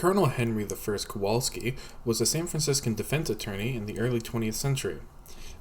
Colonel Henry I Kowalski was a San Franciscan defense attorney in the early 20th century.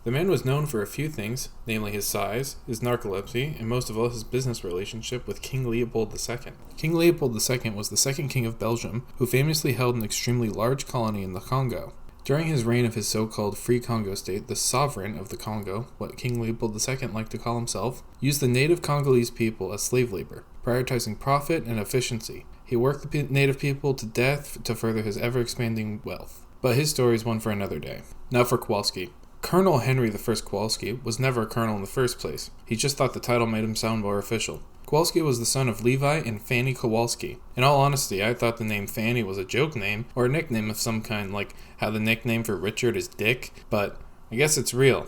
The man was known for a few things, namely his size, his narcolepsy, and most of all his business relationship with King Leopold II. King Leopold II was the second king of Belgium, who famously held an extremely large colony in the Congo. During his reign of his so-called Free Congo state, the sovereign of the Congo, what King Leopold II liked to call himself, used the native Congolese people as slave labor, prioritizing profit and efficiency. He worked the native people to death to further his ever-expanding wealth. But his story is one for another day. Now for Kowalski. Colonel Henry I Kowalski was never a colonel in the first place. He just thought the title made him sound more official. Kowalski was the son of Levi and Fanny Kowalski. In all honesty, I thought the name Fanny was a joke name or a nickname of some kind, like how the nickname for Richard is Dick, but I guess it's real.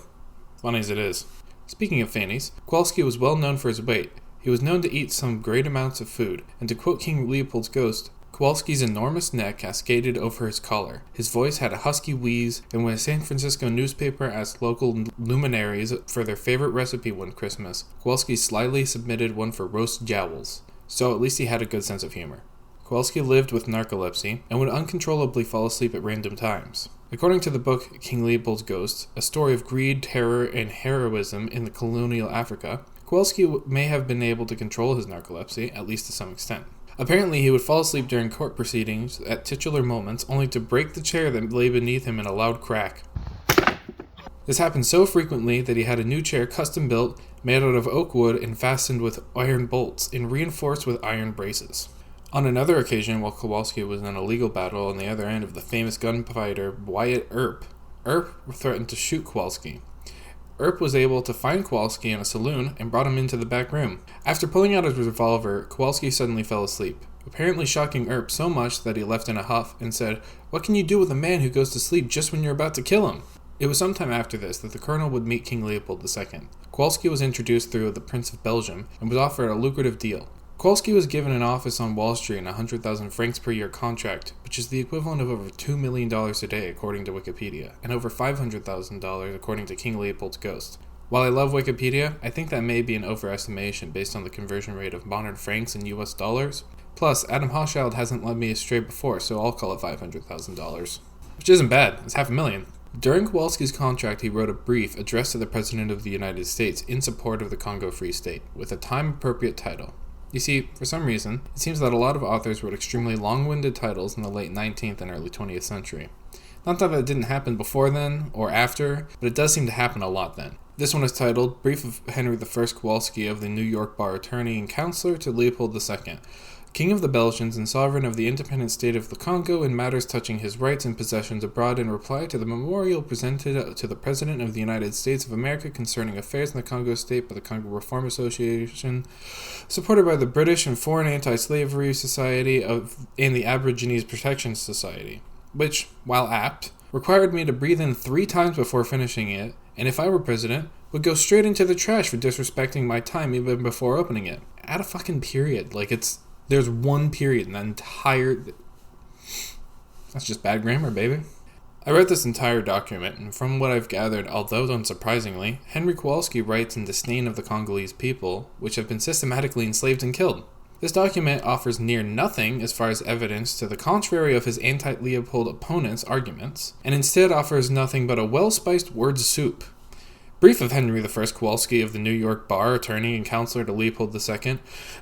Funny as it is. Speaking of Fannies, Kowalski was well known for his weight. He was known to eat some great amounts of food, and to quote King Leopold's ghost, Kowalski's enormous neck cascaded over his collar. His voice had a husky wheeze, and when a San Francisco newspaper asked local luminaries for their favorite recipe one Christmas, Kowalski slyly submitted one for roast jowls. So at least he had a good sense of humor. Kowalski lived with narcolepsy and would uncontrollably fall asleep at random times. According to the book King Leopold's Ghost, a story of greed, terror, and heroism in the colonial Africa, Kowalski may have been able to control his narcolepsy, at least to some extent. Apparently, he would fall asleep during court proceedings at titular moments, only to break the chair that lay beneath him in a loud crack. This happened so frequently that he had a new chair custom built, made out of oak wood and fastened with iron bolts and reinforced with iron braces. On another occasion, while Kowalski was in a legal battle on the other end of the famous gunfighter Wyatt Earp threatened to shoot Kowalski. Earp was able to find Kowalski in a saloon and brought him into the back room. After pulling out his revolver, Kowalski suddenly fell asleep, apparently shocking Earp so much that he left in a huff and said, "What can you do with a man who goes to sleep just when you're about to kill him?" It was sometime after this that the colonel would meet King Leopold II. Kowalski was introduced through the Prince of Belgium and was offered a lucrative deal. Kowalski was given an office on Wall Street and a 100,000 francs per year contract, which is the equivalent of over $2 million a day according to Wikipedia, and over $500,000 according to King Leopold's ghost. While I love Wikipedia, I think that may be an overestimation based on the conversion rate of modern francs and US dollars. Plus, Adam Hochschild hasn't led me astray before, so I'll call it $500,000. Which isn't bad, it's $500,000. During Kowalski's contract, he wrote a brief addressed to the President of the United States in support of the Congo Free State, with a time-appropriate title. You see, for some reason, it seems that a lot of authors wrote extremely long-winded titles in the late 19th and early 20th century. Not that didn't happen before then, or after, but it does seem to happen a lot then. This one is titled, Brief of Henry I Kowalski of the New York Bar Attorney and Counselor to Leopold II, King of the Belgians and Sovereign of the Independent State of the Congo in matters touching his rights and possessions abroad in reply to the memorial presented to the President of the United States of America concerning affairs in the Congo State by the Congo Reform Association, supported by the British and Foreign Anti-Slavery Society and the Aborigines Protection Society, which, while apt, required me to breathe in 3 times before finishing it, and if I were president, would go straight into the trash for disrespecting my time even before opening it. Add a fucking period, there's one period in that entire... That's just bad grammar, baby. I read this entire document, and from what I've gathered, although unsurprisingly, Henry Kowalski writes in disdain of the Congolese people, which have been systematically enslaved and killed. This document offers near nothing as far as evidence to the contrary of his anti-Leopold opponents' arguments, and instead offers nothing but a well-spiced word soup. Brief of Henry I Kowalski of the New York Bar Attorney and Counselor to Leopold II,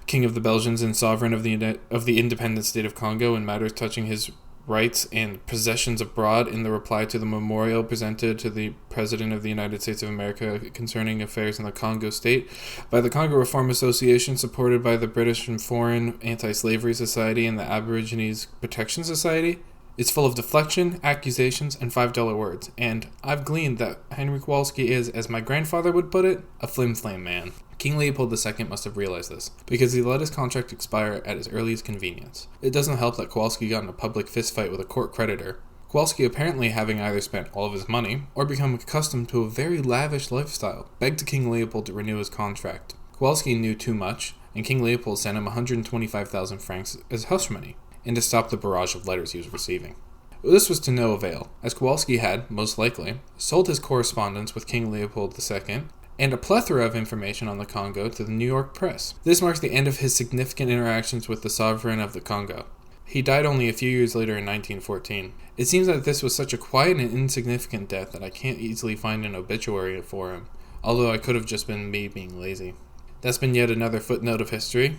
King of the Belgians and Sovereign of the Independent State of Congo in matters touching his rights and possessions abroad in the reply to the memorial presented to the President of the United States of America concerning affairs in the Congo State by the Congo Reform Association supported by the British and Foreign Anti-Slavery Society and the Aborigines Protection Society. It's full of deflection, accusations, and $5 words, and I've gleaned that Henry Kowalski is, as my grandfather would put it, a flim-flam man. King Leopold II must have realized this, because he let his contract expire at his earliest convenience. It doesn't help that Kowalski got in a public fistfight with a court creditor. Kowalski, apparently having either spent all of his money, or become accustomed to a very lavish lifestyle, begged King Leopold to renew his contract. Kowalski knew too much, and King Leopold sent him 125,000 francs as hush money, and to stop the barrage of letters he was receiving. This was to no avail, as Kowalski had, most likely, sold his correspondence with King Leopold II and a plethora of information on the Congo to the New York press. This marks the end of his significant interactions with the sovereign of the Congo. He died only a few years later in 1914. It seems that this was such a quiet and insignificant death that I can't easily find an obituary for him, although I could have just been me being lazy. That's been yet another footnote of history.